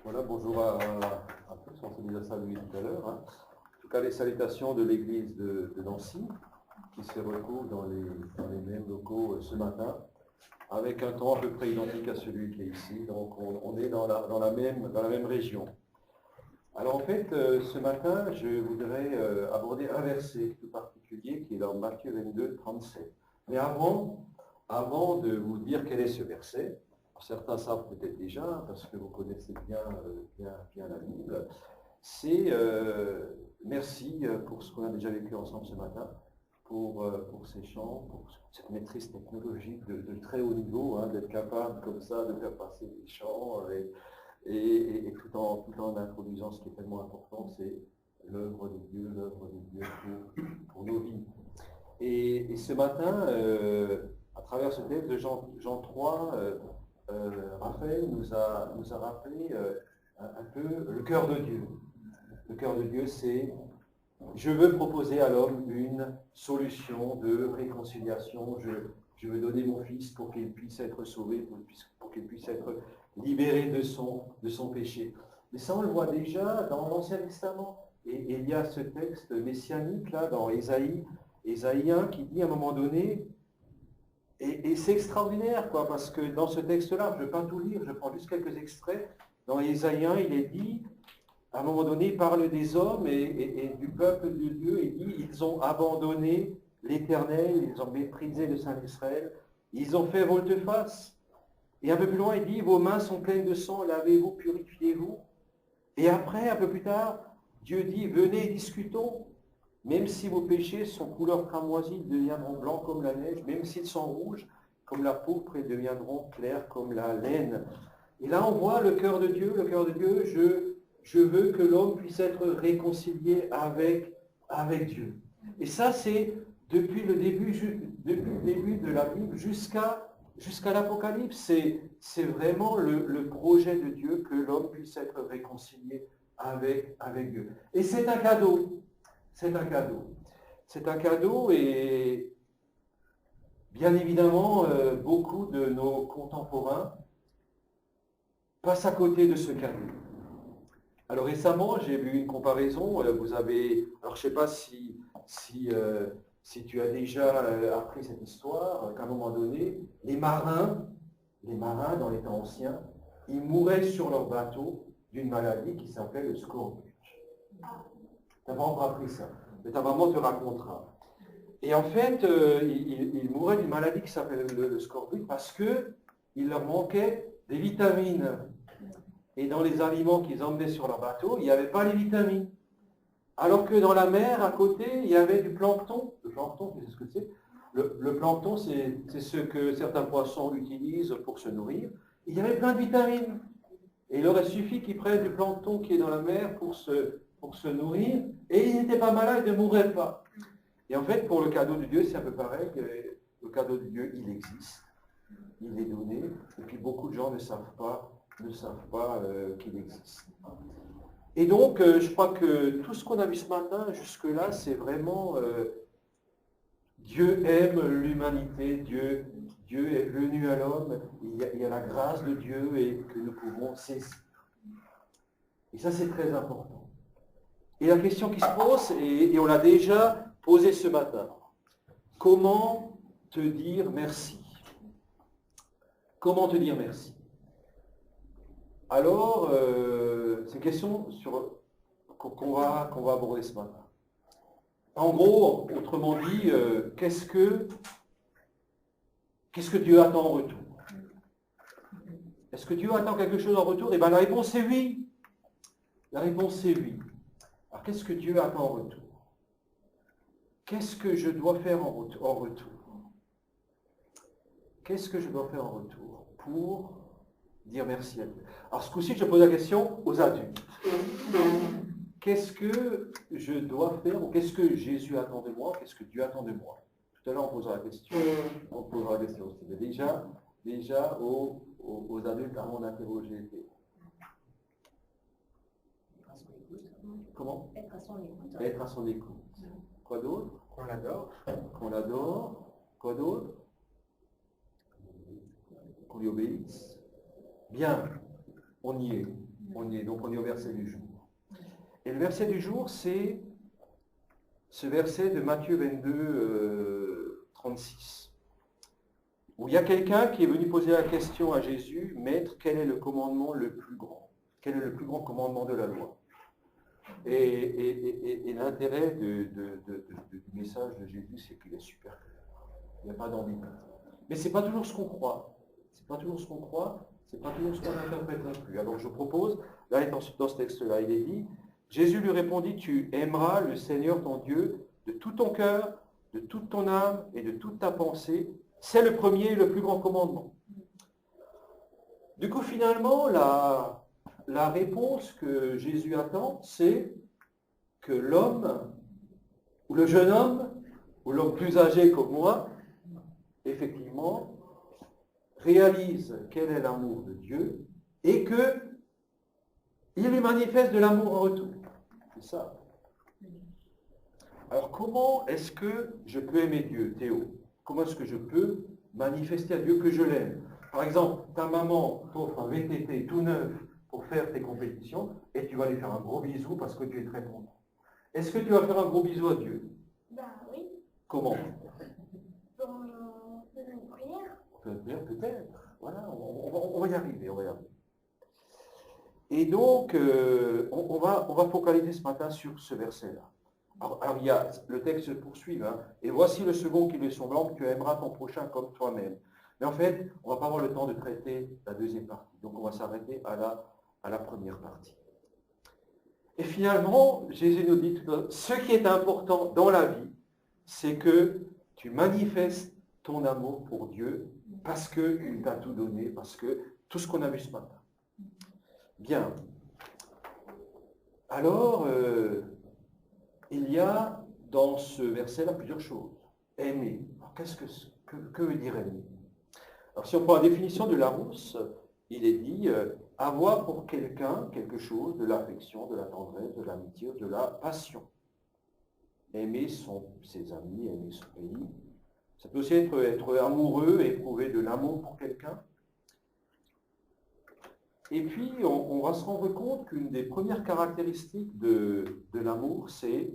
Voilà, bonjour à tous, on s'est déjà salué tout à l'heure. En tout cas, les salutations de l'église de Nancy, qui se retrouve dans les mêmes locaux ce matin, avec un temps à peu près identique à celui qui est ici. Donc on est dans la même région. Alors en fait, ce matin, je voudrais aborder un verset tout particulier qui est dans Matthieu 22, 37. Mais avant de vous dire quel est ce verset, certains savent peut-être déjà, parce que vous connaissez bien la Bible, c'est merci pour ce qu'on a déjà vécu ensemble ce matin, pour ces chants, pour cette maîtrise technologique de très haut niveau, d'être capable comme ça de faire passer des chants, et tout en introduisant ce qui est tellement important, c'est l'œuvre de Dieu pour nos vies. Et ce matin, à travers ce texte de Jean 3, Raphaël nous a rappelé un peu le cœur de Dieu. Le cœur de Dieu, c'est je veux proposer à l'homme une solution de réconciliation. Je veux donner mon fils pour qu'il puisse être sauvé, pour qu'il puisse être libéré de son péché. Mais ça, on le voit déjà dans l'Ancien Testament. Et il y a ce texte messianique, là, dans Ésaïe 1, qui dit à un moment donné, et c'est extraordinaire, quoi, parce que dans ce texte-là, je ne vais pas tout lire, je prends juste quelques extraits. Dans Ésaïe 1, il est dit, à un moment donné, il parle des hommes et du peuple de Dieu, il dit, ils ont abandonné l'Éternel, ils ont méprisé le Saint d'Israël, ils ont fait volte-face. Et un peu plus loin, il dit, vos mains sont pleines de sang, lavez-vous, purifiez-vous. Et après, un peu plus tard, Dieu dit, venez, discutons. Même si vos péchés sont couleur cramoisie, ils deviendront blancs comme la neige. Même s'ils sont rouges comme la pourpre, ils deviendront clairs comme la laine. Et là, on voit le cœur de Dieu. Le cœur de Dieu, je veux que l'homme puisse être réconcilié avec Dieu. Et ça, c'est depuis le début de la Bible jusqu'à l'Apocalypse. C'est vraiment le projet de Dieu que l'homme puisse être réconcilié avec Dieu. Et c'est un cadeau. C'est un cadeau. C'est un cadeau et bien évidemment, beaucoup de nos contemporains passent à côté de ce cadeau. Alors récemment, j'ai vu une comparaison. Vous avez, alors je ne sais pas si tu as déjà appris cette histoire, qu'à un moment donné, les marins dans les temps anciens, ils mouraient sur leur bateau d'une maladie qui s'appelait le scorbut. Tu n'as pas encore appris ça, mais ta maman te racontera. Et en fait, ils mouraient d'une maladie qui s'appelle le scorbut parce qu'il leur manquait des vitamines. Et dans les aliments qu'ils emmenaient sur leur bateau, il n'y avait pas les vitamines. Alors que dans la mer, à côté, il y avait du plancton. Le plancton, tu sais ce que c'est? Le plancton, c'est ce que certains poissons utilisent pour se nourrir. Il y avait plein de vitamines. Et il aurait suffi qu'ils prennent du plancton qui est dans la mer pour se nourrir, et ils n'étaient pas malades, ils ne mourraient pas. Et en fait, pour le cadeau de Dieu, c'est un peu pareil. Le cadeau de Dieu, il existe. Il est donné. Et puis beaucoup de gens ne savent pas qu'il existe. Et donc, je crois que tout ce qu'on a vu ce matin, jusque-là, c'est vraiment Dieu aime l'humanité, Dieu est venu à l'homme, il y a la grâce de Dieu et que nous pouvons saisir. Et ça, c'est très important. Et la question qui se pose, et on l'a déjà posée ce matin, comment te dire merci? Comment te dire merci? Alors, c'est une question qu'on va aborder ce matin. En gros, autrement dit, qu'est-ce que Dieu attend en retour? Est-ce que Dieu attend quelque chose en retour? Eh bien, la réponse est oui. La réponse est oui. Alors, qu'est-ce que Dieu attend en retour? Qu'est-ce que je dois faire en retour? Qu'est-ce que je dois faire en retour pour dire merci à Dieu? Alors, ce coup-ci, je pose la question aux adultes. Qu'est-ce que je dois faire, ou qu'est-ce que Jésus attend de moi, qu'est-ce que Dieu attend de moi? Tout à l'heure, on posera la question. On posera la question aussi. Mais déjà aux adultes, avant d'interroger. Comment? Être à son écoute. Quoi d'autre? Qu'on l'adore. Qu'on l'adore. Quoi d'autre? Qu'on lui obéisse. Bien, on y est. On est au verset du jour. Et le verset du jour, c'est ce verset de Matthieu 22, 36, où il y a quelqu'un qui est venu poser la question à Jésus, Maître, quel est le commandement le plus grand? Quel est le plus grand commandement de la loi? Et l'intérêt du message de Jésus, c'est qu'il est super clair. Il n'y a pas d'ambiguïté. Mais ce n'est pas toujours ce qu'on croit. C'est pas toujours ce qu'on croit, c'est pas toujours ce qu'on interprète non plus. Alors je propose, là dans ce texte-là, il est dit, Jésus lui répondit, tu aimeras le Seigneur ton Dieu de tout ton cœur, de toute ton âme et de toute ta pensée. C'est le premier et le plus grand commandement. Du coup, finalement, la réponse que Jésus attend, c'est que l'homme, ou le jeune homme, ou l'homme plus âgé comme moi, effectivement, réalise quel est l'amour de Dieu et que il lui manifeste de l'amour en retour. C'est ça. Alors comment est-ce que je peux aimer Dieu, Théo? Comment est-ce que je peux manifester à Dieu que je l'aime? Par exemple, ta maman t'offre un VTT tout neuf pour faire tes compétitions et tu vas lui faire un gros bisou parce que tu es très content. Est-ce que tu vas faire un gros bisou à Dieu? Oui. Comment? Pour faire une prière. Peut-être. Voilà, on va y arriver, on va y arriver. Et donc, on va focaliser ce matin sur ce verset-là. Alors, il y a, le texte se poursuit, hein, et voici le second qui lui est semblable, tu aimeras ton prochain comme toi-même. Mais en fait, on ne va pas avoir le temps de traiter la deuxième partie. Donc, on va s'arrêter à la première partie. Et finalement, Jésus nous dit, ce qui est important dans la vie, c'est que tu manifestes ton amour pour Dieu parce qu'il t'a tout donné, parce que tout ce qu'on a vu ce matin. Bien. Alors, il y a dans ce verset-là plusieurs choses. Aimer. Alors, que veut dire aimer? Alors, si on prend la définition de Larousse, il est dit avoir pour quelqu'un quelque chose, de l'affection, de la tendresse, de l'amitié, de la passion. Aimer ses amis, aimer son pays. Ça peut aussi être amoureux, éprouver de l'amour pour quelqu'un. Et puis, on va se rendre compte qu'une des premières caractéristiques de l'amour, c'est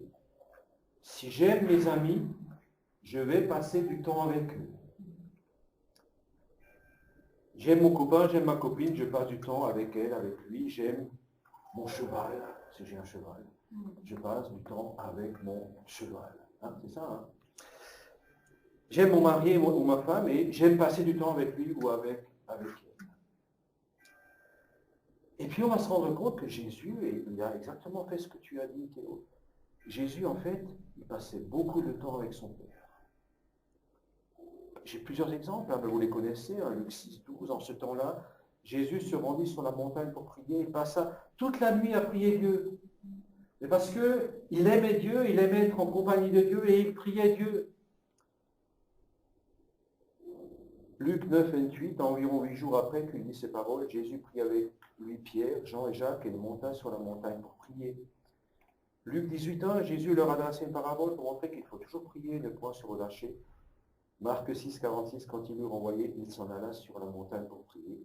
si j'aime mes amis, je vais passer du temps avec eux. J'aime mon copain, j'aime ma copine, je passe du temps avec elle, avec lui. J'aime mon cheval, si j'ai un cheval. Je passe du temps avec mon cheval. Hein, c'est ça, hein? J'aime mon mari ou ma femme et j'aime passer du temps avec lui ou avec elle. Et puis on va se rendre compte que Jésus, il a exactement fait ce que tu as dit, Théo. Jésus, en fait, il passait beaucoup de temps avec son Père. J'ai plusieurs exemples, hein, vous les connaissez, hein, Luc 6, 12, en ce temps-là, Jésus se rendit sur la montagne pour prier, il passa toute la nuit à prier Dieu. Mais parce qu'il aimait Dieu, il aimait être en compagnie de Dieu et il priait Dieu. Luc 9, 28, environ 8 jours après qu'il dit ces paroles, Jésus prit avec lui Pierre, Jean et Jacques et il monta sur la montagne pour prier. Luc 18, 1, Jésus leur adressait une parabole pour montrer qu'il faut toujours prier et ne point se relâcher. Marc 6, 46, quand il eut renvoyé, il s'en alla sur la montagne pour prier.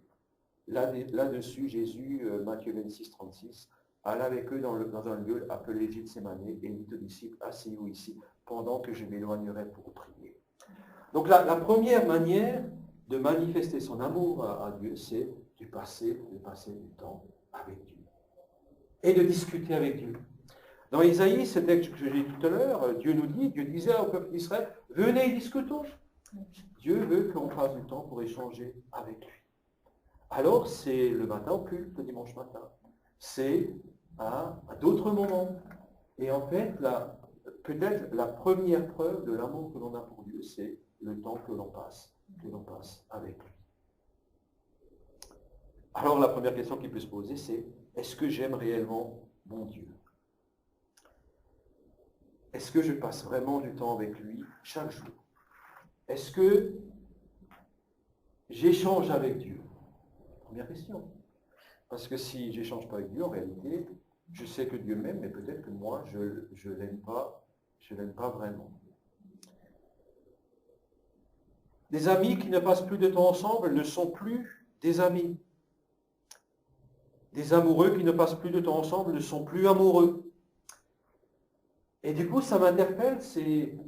Là-dessus, Jésus, Matthieu 26, 36, alla avec eux dans un lieu appelé Gethsémane et il dit aux disciples, asseyez-vous ici, pendant que je m'éloignerai pour prier. Donc la première manière de manifester son amour à Dieu, c'est de passer du temps avec Dieu. Et de discuter avec Dieu. Dans Isaïe, ce texte que j'ai dit tout à l'heure, Dieu disait au peuple d'Israël, venez et discutons. Dieu veut qu'on fasse du temps pour échanger avec lui. Alors, c'est le matin au culte, le dimanche matin. C'est à d'autres moments. Et en fait, peut-être la première preuve de l'amour que l'on a pour Dieu, c'est le temps que l'on passe avec lui. Alors, la première question qui peut se poser, c'est est-ce que j'aime réellement mon Dieu? Est-ce que je passe vraiment du temps avec lui chaque jour? Est-ce que j'échange avec Dieu? Première question. Parce que si je n'échange pas avec Dieu, en réalité, je sais que Dieu m'aime, mais peut-être que moi, je ne l'aime pas vraiment. Des amis qui ne passent plus de temps ensemble ne sont plus des amis. Des amoureux qui ne passent plus de temps ensemble ne sont plus amoureux. Et du coup, ça m'interpelle, c'est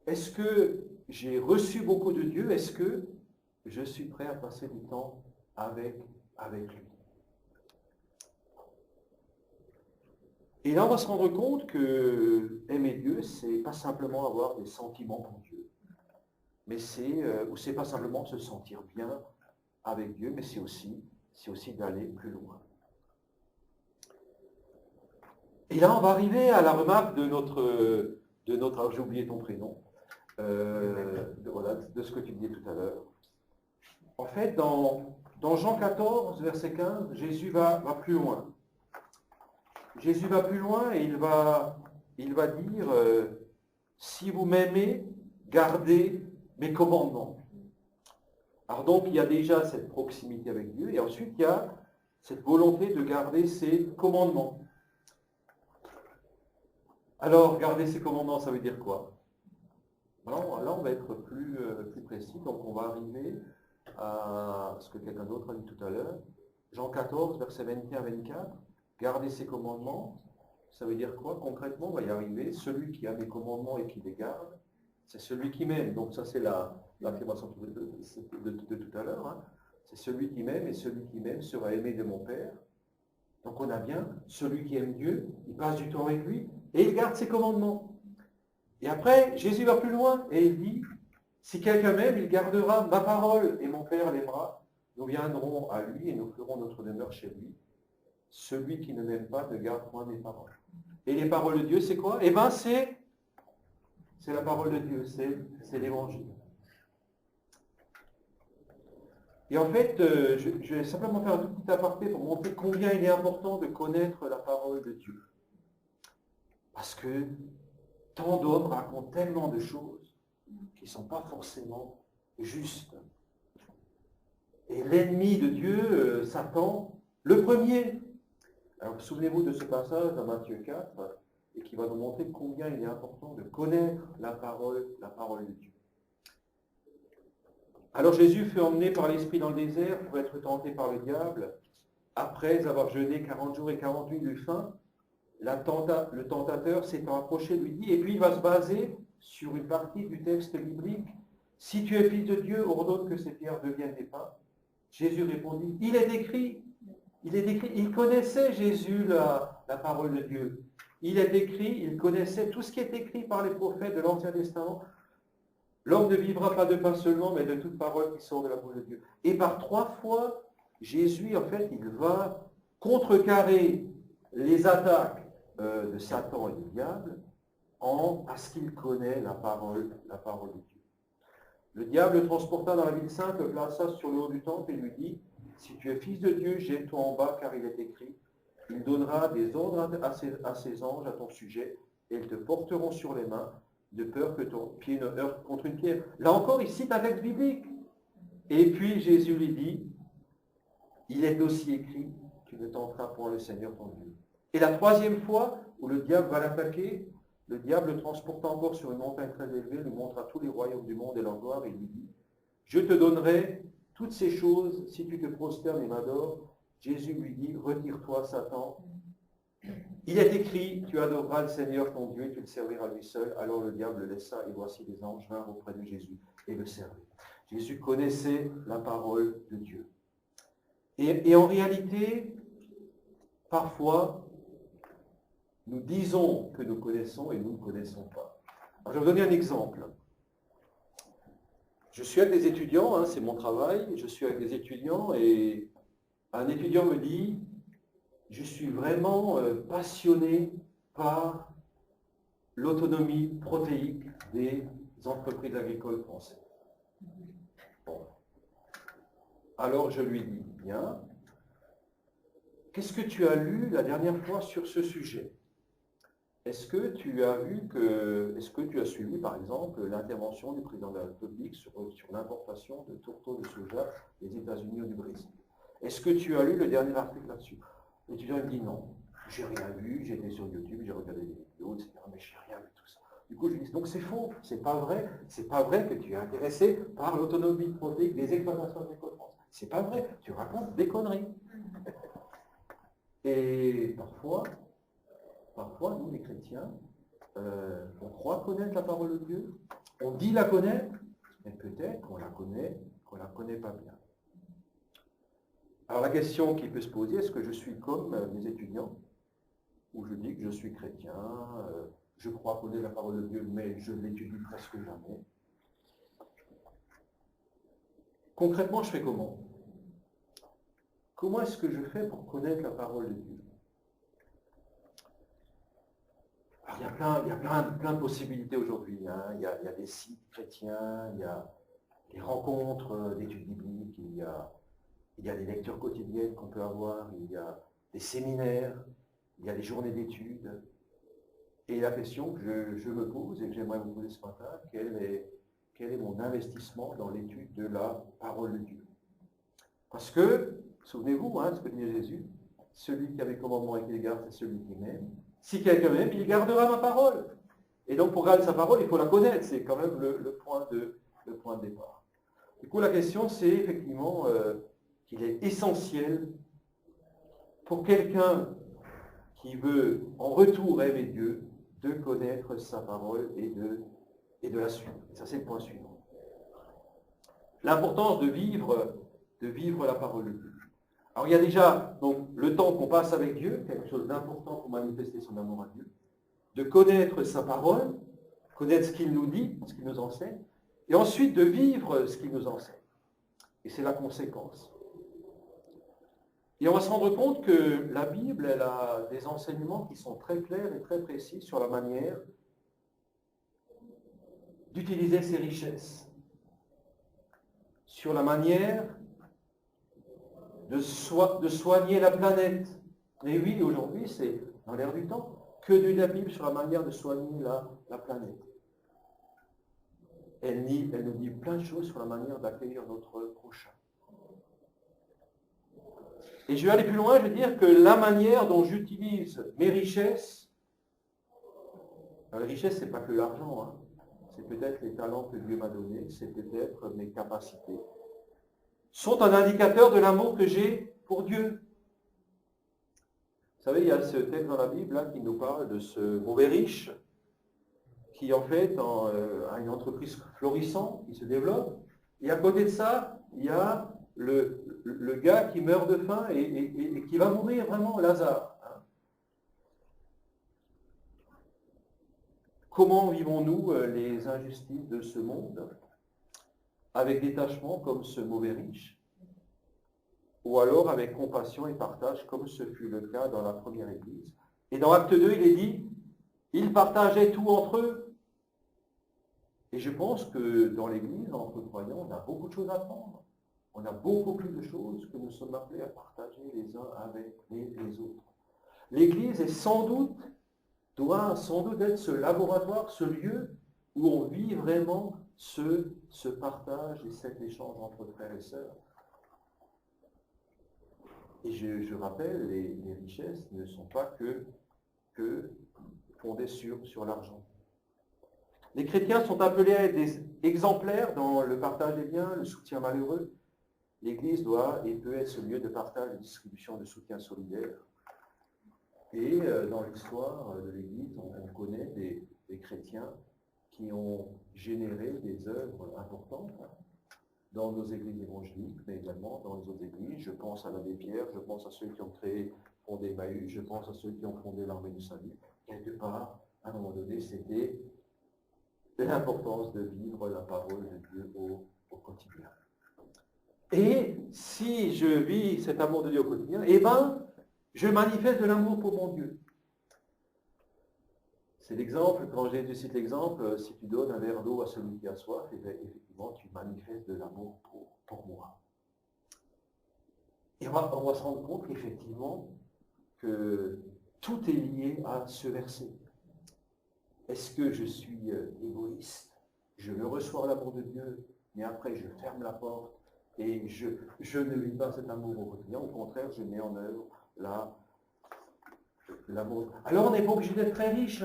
est-ce que j'ai reçu beaucoup de Dieu? Est-ce que je suis prêt à passer du temps avec lui? Et là, on va se rendre compte que aimer Dieu, c'est pas simplement avoir des sentiments pour Dieu, mais c'est pas simplement se sentir bien avec Dieu, mais c'est aussi d'aller plus loin. Et là, on va arriver à la remarque de notre j'ai oublié ton prénom, de ce que tu disais tout à l'heure. En fait, dans Jean 14, verset 15, Jésus va plus loin. Jésus va plus loin et il va dire, si vous m'aimez, gardez mes commandements. Alors donc, il y a déjà cette proximité avec Dieu et ensuite, il y a cette volonté de garder ses commandements. Alors, garder ses commandements, ça veut dire quoi? Alors, là, on va être plus précis. Donc, on va arriver à ce que quelqu'un d'autre a dit tout à l'heure. Jean 14, versets 21 à 24. Garder ses commandements, ça veut dire quoi? Concrètement, on va y arriver. Celui qui a mes commandements et qui les garde, c'est celui qui m'aime. Donc, ça, c'est l'affirmation de tout à l'heure. Hein. C'est celui qui m'aime et celui qui m'aime sera aimé de mon Père. Donc, on a bien celui qui aime Dieu, il passe du temps avec lui et il garde ses commandements. Et après, Jésus va plus loin et il dit, si quelqu'un m'aime, il gardera ma parole et mon Père l'aimera. Nous viendrons à lui et nous ferons notre demeure chez lui. Celui qui ne m'aime pas ne garde point mes paroles. Et les paroles de Dieu, c'est quoi? Eh bien, c'est la parole de Dieu, c'est l'évangile. Et en fait, je vais simplement faire un tout petit aparté pour montrer combien il est important de connaître la parole de Dieu. Parce que tant d'hommes racontent tellement de choses qui ne sont pas forcément justes. Et l'ennemi de Dieu, Satan, le premier. Alors souvenez-vous de ce passage dans Matthieu 4, et qui va nous montrer combien il est important de connaître la parole de Dieu. Alors Jésus fut emmené par l'Esprit dans le désert pour être tenté par le diable. Après avoir jeûné 40 jours et 40 nuits de faim, le tentateur s'étant approché lui dit, et puis il va se baser sur une partie du texte biblique, « Si tu es fils de Dieu, ordonne que ces pierres deviennent des pains. » Jésus répondit, « Il est écrit. » Il connaissait Jésus la parole de Dieu. Il est écrit, il connaissait tout ce qui est écrit par les prophètes de l'Ancien Testament. L'homme ne vivra pas de pain seulement, mais de toute parole qui sort de la bouche de Dieu. Et par 3 fois, Jésus, en fait, il va contrecarrer les attaques de Satan et du diable parce qu'il connaît la parole de Dieu. Le diable le transporta dans la ville sainte, le plaça sur le haut du temple et lui dit, si tu es fils de Dieu, jette-toi en bas, car il est écrit, il donnera des ordres à ses anges à ton sujet, et ils te porteront sur les mains, de peur que ton pied ne heurte contre une pierre. Là encore, il cite un texte biblique. Et puis Jésus lui dit, il est aussi écrit, tu ne tenteras point le Seigneur ton Dieu. Et la 3e fois où le diable va l'attaquer, le diable le transporta encore sur une montagne très élevée, lui montra tous les royaumes du monde et leur gloire, et lui dit, je te donnerai toutes ces choses si tu te prosternes et m'adores. Jésus lui dit, retire-toi, Satan. Il est écrit, tu adoreras le Seigneur ton Dieu et tu le serviras lui seul. Alors le diable le laissa et voici des anges vinrent auprès de Jésus et le servaient. Jésus connaissait la parole de Dieu. Et en réalité, parfois, nous disons que nous connaissons et nous ne connaissons pas. Alors, je vais vous donner un exemple. Je suis avec des étudiants, c'est mon travail, je suis avec des étudiants et un étudiant me dit, je suis vraiment passionné par l'autonomie protéique des entreprises agricoles françaises. Bon. Alors je lui dis, bien, qu'est-ce que tu as lu la dernière fois sur ce sujet? Est-ce que tu as suivi, par exemple, l'intervention du président de la République sur l'importation de tourteaux de soja des États-Unis ou du Brésil? Est-ce que tu as lu le dernier article là-dessus? L'étudiant me dit non, j'ai rien lu, j'étais sur YouTube, j'ai regardé des vidéos, etc., mais j'ai rien lu tout ça. Du coup, je lui dis, donc c'est faux, c'est pas vrai que tu es intéressé par l'autonomie protéique des exploitations agricoles françaises. C'est pas vrai, tu racontes des conneries. Et parfois, nous les chrétiens, on croit connaître la parole de Dieu, on dit la connaître, mais peut-être qu'on la connaît pas bien. Alors la question qui peut se poser, est-ce que je suis comme mes étudiants, où je dis que je suis chrétien, je crois connaître la parole de Dieu, mais je l'étudie presque jamais. Concrètement, je fais comment? Comment est-ce que je fais pour connaître la parole de Dieu? Alors, il y a plein de possibilités aujourd'hui. Hein. Il y a des sites chrétiens, il y a des rencontres d'études bibliques, il y a des lectures quotidiennes qu'on peut avoir, il y a des séminaires, il y a des journées d'études. Et la question que je me pose et que j'aimerais vous poser ce matin, quel est mon investissement dans l'étude de la parole de Dieu? Parce que, souvenez-vous, ce que dit Jésus, celui qui a mes commandements et qui les garde, c'est celui qui m'aime. Si quelqu'un m'aime, il gardera ma parole. Et donc pour garder sa parole, il faut la connaître. C'est quand même le point de départ. Du coup, la question, c'est effectivement qu'il est essentiel pour quelqu'un qui veut en retour aimer Dieu, de connaître sa parole et de la suivre. Et ça, c'est le point suivant. L'importance de vivre la parole de Dieu. Alors, il y a déjà donc, le temps qu'on passe avec Dieu, quelque chose d'important pour manifester son amour à Dieu, de connaître sa parole, connaître ce qu'il nous dit, ce qu'il nous enseigne, et ensuite de vivre ce qu'il nous enseigne. Et c'est la conséquence. Et on va se rendre compte que la Bible, elle a des enseignements qui sont très clairs et très précis sur la manière d'utiliser ses richesses, sur la manière de soigner la planète. Et oui, aujourd'hui, c'est dans l'air du temps, que de la Bible sur la manière de soigner la planète. Elle nous dit plein de choses sur la manière d'accueillir notre prochain. Et je vais aller plus loin, je vais dire que la manière dont j'utilise mes richesses, les richesses, ce n'est pas que l'argent, c'est peut-être les talents que Dieu m'a donnés, c'est peut-être mes capacités, sont un indicateur de l'amour que j'ai pour Dieu. Vous savez, il y a ce texte dans la Bible là, qui nous parle de ce mauvais riche qui en fait a une entreprise florissante, qui se développe, et à côté de ça, il y a le gars qui meurt de faim et qui va mourir vraiment, Lazare. Comment vivons-nous les injustices de ce monde? Avec détachement comme ce mauvais riche? Ou alors avec compassion et partage comme ce fut le cas dans la première Église? Et dans Acte 2, il est dit, ils partageaient tout entre eux. Et je pense que dans l'Église, entre croyants, on a beaucoup de choses à apprendre. On a beaucoup plus de choses que nous sommes appelés à partager les uns avec les autres. L'Église doit sans doute être ce laboratoire, ce lieu où on vit vraiment ce partage et cet échange entre frères et sœurs. Et je rappelle, les richesses ne sont pas que fondées sur l'argent. Les chrétiens sont appelés à être des exemplaires dans le partage des biens, le soutien malheureux. L'Église doit et peut être ce lieu de partage et de distribution de soutien solidaire. Et dans l'histoire de l'Église, on connaît des chrétiens qui ont généré des œuvres importantes dans nos églises évangéliques, mais également dans les autres églises. Je pense à l'abbé Pierre, je pense à ceux qui ont fondé Emmaüs, je pense à ceux qui ont fondé l'Armée du Salut. Quelque part, à un moment donné, c'était l'importance de vivre la parole de Dieu au quotidien. Et si je vis cet amour de Dieu au quotidien, je manifeste de l'amour pour mon Dieu. C'est l'exemple, quand Jésus cite l'exemple, si tu donnes un verre d'eau à celui qui a soif, effectivement, tu manifestes de l'amour pour moi. Et on va se rendre compte qu'effectivement, que tout est lié à ce verset. Est-ce que je suis égoïste? Je veux recevoir l'amour de Dieu, mais après je ferme la porte et je ne vis pas cet amour au quotidien. Au contraire, je mets en œuvre l'amour. Alors on n'est pas obligé d'être très riche.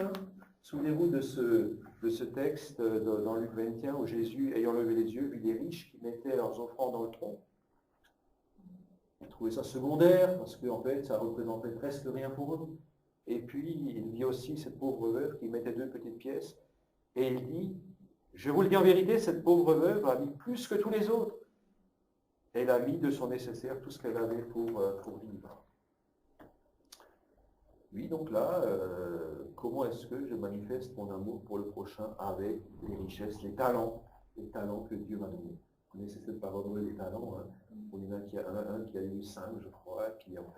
Souvenez-vous de ce texte dans Luc 21 où Jésus, ayant levé les yeux, vit des riches qui mettaient leurs offrandes dans le tronc. il trouvait ça secondaire, parce qu'en fait, ça représentait presque rien pour eux. Et puis, il vit aussi cette pauvre veuve qui mettait 2 petites pièces, et il dit, je vous le dis en vérité, cette pauvre veuve a mis plus que tous les autres. Elle a mis de son nécessaire tout ce qu'elle avait pour vivre. Oui, donc là, comment est-ce que je manifeste mon amour pour le prochain avec les richesses, les talents que Dieu m'a donnés. Vous connaissez cette parole des talents, hein. On en a un qui a eu 5, je crois, qui en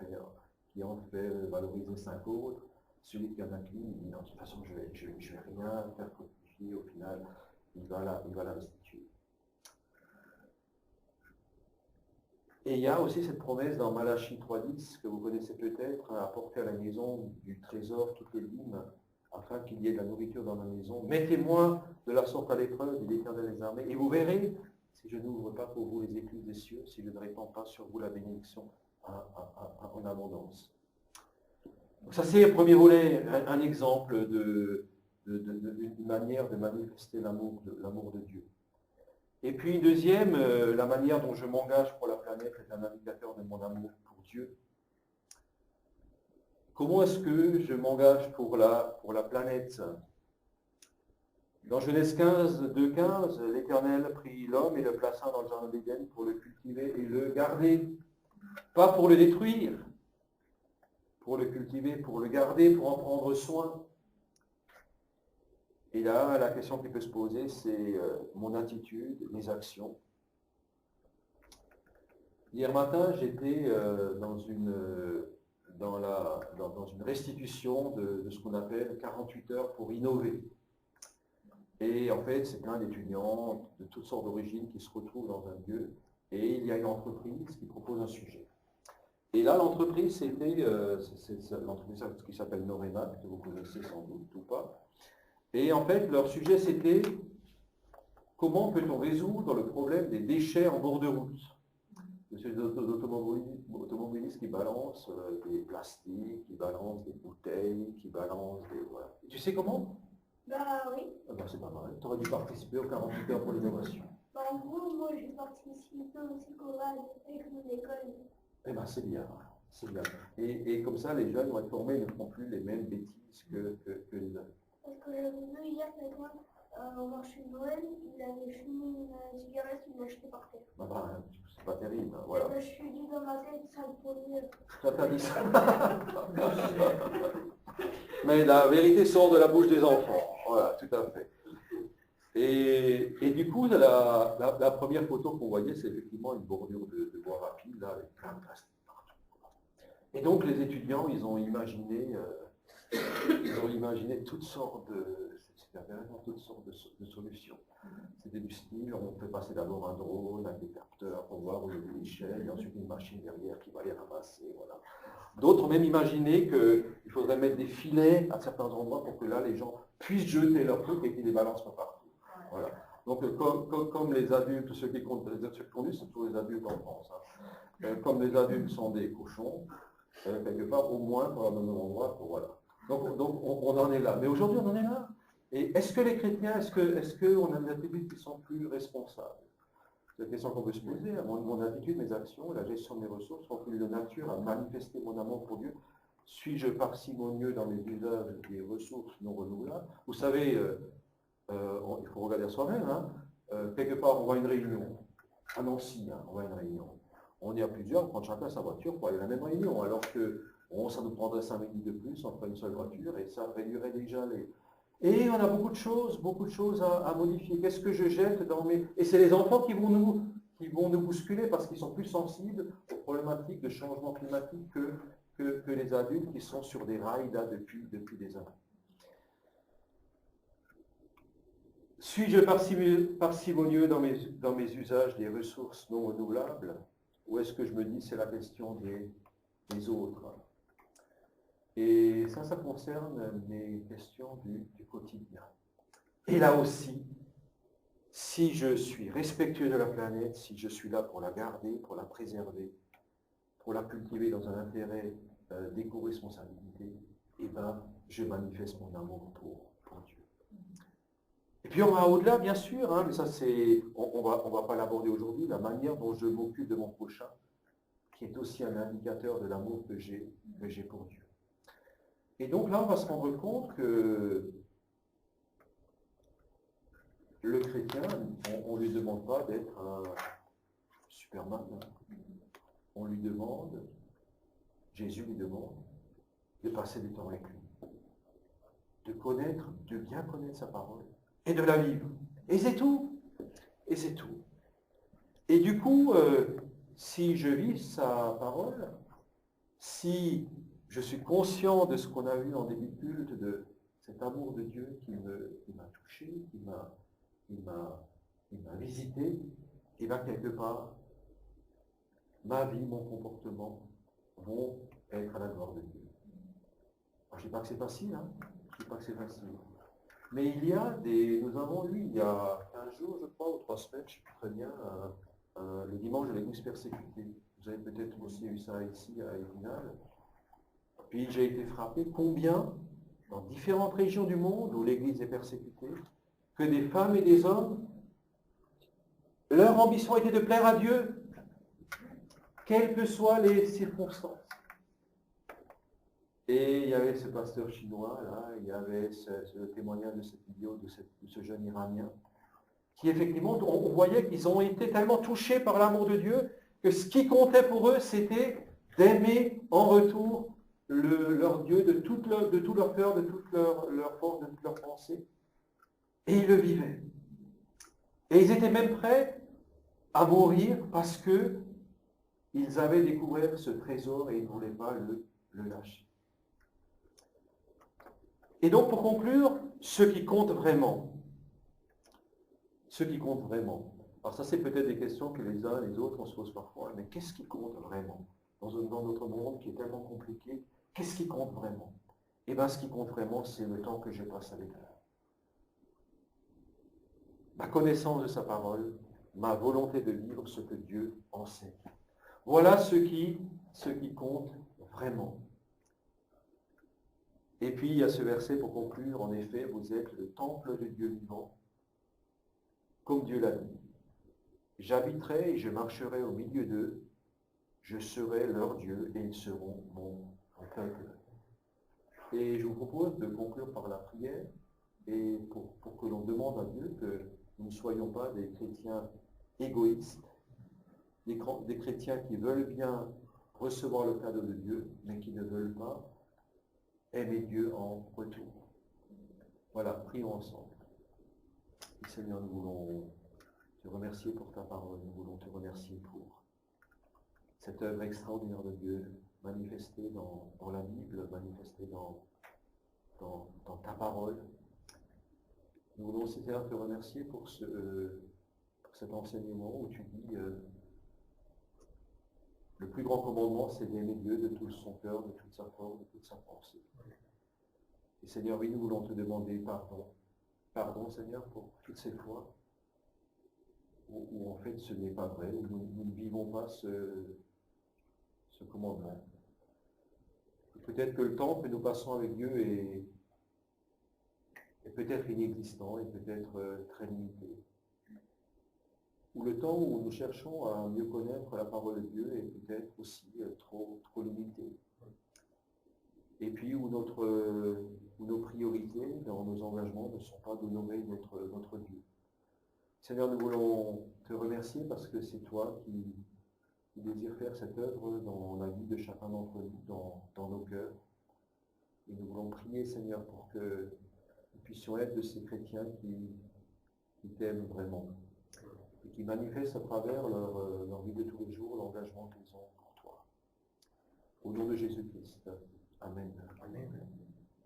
fait valoriser 5 autres. Celui qui en a qu'une, il dit, non, de toute façon, je vais rien faire fructifier, au final, il va la restituer. Et il y a aussi cette promesse dans Malachie 3.10, que vous connaissez peut-être, apporter à la maison du trésor toutes les dîmes, afin qu'il y ait de la nourriture dans la maison. Mettez-moi de la sorte à l'épreuve, dit l'Éternel des armées, et vous verrez, si je n'ouvre pas pour vous les écluses des cieux, si je ne répands pas sur vous la bénédiction en abondance. Donc ça c'est le premier volet, un exemple d'une manière de manifester l'amour de Dieu. Et puis deuxième, la manière dont je m'engage pour la planète est un indicateur de mon amour pour Dieu. Comment est-ce que je m'engage pour la planète? Dans Genèse 15, 2.15, l'Éternel prit l'homme et le plaça dans le jardin d'Éden pour le cultiver et le garder. Pas pour le détruire, pour le cultiver, pour le garder, pour en prendre soin. Et là, la question qui peut se poser, c'est mon attitude, mes actions. Hier matin, j'étais dans une restitution de ce qu'on appelle 48 heures pour innover. Et en fait, c'est plein d'étudiants de toutes sortes d'origines qui se retrouvent dans un lieu, et il y a une entreprise qui propose un sujet. Et là, l'entreprise, c'était l'entreprise qui s'appelle Noréma, que vous connaissez sans doute ou pas. Et en fait, leur sujet, c'était comment peut-on résoudre le problème des déchets en bord de route. C'est des automobilistes qui balancent des plastiques, qui balancent des bouteilles, qui balancent des... Voilà. Tu sais comment? Bah oui. Ah ben, c'est pas mal. Tu aurais dû participer aux 48 heures pour l'innovation. Bah, en gros, moi j'ai participé aussi avec mon école. Eh bien, c'est bien. C'est bien. Et comme ça, les jeunes vont être formés, ils ne font plus les mêmes bêtises que les autres. Parce que j'avais vu hier quelqu'un au marché de Noël, il avait fumé une cigarette, il l'a jetée par terre. Ah ben, c'est pas terrible, hein, voilà. Et ben, je suis dit dans ma tête, ça le pourrait. Ça t'a dit ça. Mais la vérité sort de la bouche des enfants. Voilà, tout à fait. Et du coup, la première photo qu'on voyait, c'est effectivement une bordure de bois rapide, là, avec plein de plastique partout. Et donc, les étudiants, ils ont imaginé toutes sortes de solutions. C'était du style, on fait passer d'abord un drone avec des capteurs pour voir où il y a des déchets, et ensuite une machine derrière qui va les ramasser. Voilà. D'autres ont même imaginé qu'il faudrait mettre des filets à certains endroits pour que là, les gens puissent jeter leurs trucs et qu'ils les balancent pas partout. Voilà. Donc, comme les adultes, ceux qui conduisent, c'est tous les adultes en France. Hein. Comme les adultes sont des cochons, quelque part, au moins, pour leur donner un endroit, voilà. Donc on en est là. Mais aujourd'hui, on en est là. Et est-ce que les chrétiens, est-ce qu'on a des attitudes qui sont plus responsables? C'est la question qu'on peut se poser. Mon attitude, mes actions, la gestion de mes ressources sont-ils de nature à manifester mon amour pour Dieu? Suis-je parcimonieux dans mes usages des ressources non renouvelables? Vous savez, il faut regarder à soi-même. Hein. Quelque part, on voit une réunion. À Nancy, hein, on voit une réunion. On est à plusieurs, on prend chacun sa voiture pour aller à la même réunion, alors que ça nous prendrait 5 minutes de plus, on ferait une seule voiture et ça réduirait déjà les... Et on a beaucoup de choses à modifier. Qu'est-ce que je jette dans mes... Et c'est les enfants qui vont nous bousculer parce qu'ils sont plus sensibles aux problématiques de changement climatique que les adultes qui sont sur des rails là depuis des années. Suis-je parcimonieux dans mes usages des ressources non renouvelables? Ou est-ce que je me dis c'est la question des autres? Et ça concerne mes questions du quotidien. Et là aussi, si je suis respectueux de la planète, si je suis là pour la garder, pour la préserver, pour la cultiver dans un intérêt d'éco-responsabilité, eh bien, je manifeste mon amour pour Dieu. Et puis on va au-delà, bien sûr, hein, mais ça c'est, on va pas l'aborder aujourd'hui, la manière dont je m'occupe de mon prochain, qui est aussi un indicateur de l'amour que j'ai pour Dieu. Et donc là, on va se rendre compte que le chrétien, on ne lui demande pas d'être un Superman. On lui demande, Jésus lui demande, de passer du temps avec lui, de bien connaître sa parole et de la vivre. Et c'est tout. Et c'est tout. Et du coup, si je vis sa parole, si je suis conscient de ce qu'on a vu en début de culte, de cet amour de Dieu qui m'a touché, qui m'a visité, et bien quelque part, ma vie, mon comportement vont être à la gloire de Dieu. Alors, je ne dis pas que c'est facile, hein. Je ne dis pas que c'est facile. Mais nous avons lu il y a 15 jours, je crois, ou 3 semaines, je ne sais plus très bien, le dimanche de l'église persécutée. Vous avez peut-être aussi eu ça ici à Épinal. Puis j'ai été frappé combien, dans différentes régions du monde où l'église est persécutée, que des femmes et des hommes, leur ambition était de plaire à Dieu, quelles que soient les circonstances. Et il y avait ce pasteur chinois, là, il y avait ce témoignage de cette vidéo de ce jeune Iranien, qui effectivement, on voyait qu'ils ont été tellement touchés par l'amour de Dieu, que ce qui comptait pour eux, c'était d'aimer en retour leur Dieu de tout leur cœur, de toute leur force, de toute leur pensée. Et ils le vivaient. Et ils étaient même prêts à mourir parce que ils avaient découvert ce trésor et ils ne voulaient pas le lâcher. Et donc, pour conclure, ce qui compte vraiment. Ce qui compte vraiment. Alors ça, c'est peut-être des questions que les uns et les autres, on se pose parfois. Mais qu'est-ce qui compte vraiment dans notre monde qui est tellement compliqué, qu'est-ce qui compte vraiment? Eh bien, ce qui compte vraiment, c'est le temps que je passe avec elle. Ma connaissance de sa parole, ma volonté de vivre ce que Dieu enseigne. Voilà ce qui compte vraiment. Et puis, il y a ce verset pour conclure, en effet, vous êtes le temple de Dieu vivant, comme Dieu l'a dit. J'habiterai et je marcherai au milieu d'eux, je serai leur Dieu et ils seront mon peuple. Et je vous propose de conclure par la prière et pour que l'on demande à Dieu que nous ne soyons pas des chrétiens égoïstes, des chrétiens qui veulent bien recevoir le cadeau de Dieu, mais qui ne veulent pas aimer Dieu en retour. Voilà, prions ensemble. Et Seigneur, nous voulons te remercier pour ta parole, nous voulons te remercier pour cette œuvre extraordinaire de Dieu manifestée dans la Bible, manifestée dans ta parole. Nous voulons aussi te remercier pour cet enseignement où tu dis le plus grand commandement, c'est d'aimer Dieu de tout son cœur, de toute sa force, de toute sa pensée. Et Seigneur, oui, nous voulons te demander pardon. Pardon, Seigneur, pour toutes ces fois où en fait ce n'est pas vrai, où nous ne vivons pas ce commandement. Peut-être que le temps que nous passons avec Dieu est peut-être inexistant et peut-être très limité. Ou le temps où nous cherchons à mieux connaître la parole de Dieu est peut-être aussi trop limité. Et puis où nos priorités dans nos engagements ne sont pas d'honorer notre Dieu. Seigneur, nous voulons te remercier parce que c'est toi qui désires faire cette œuvre dans la vie de chacun d'entre nous, dans nos cœurs. Et nous voulons prier, Seigneur, pour que nous puissions être de ces chrétiens qui t'aiment vraiment et qui manifestent à travers leur vie de tous les jours l'engagement qu'ils ont pour toi. Au nom de Jésus-Christ. Amen. Amen.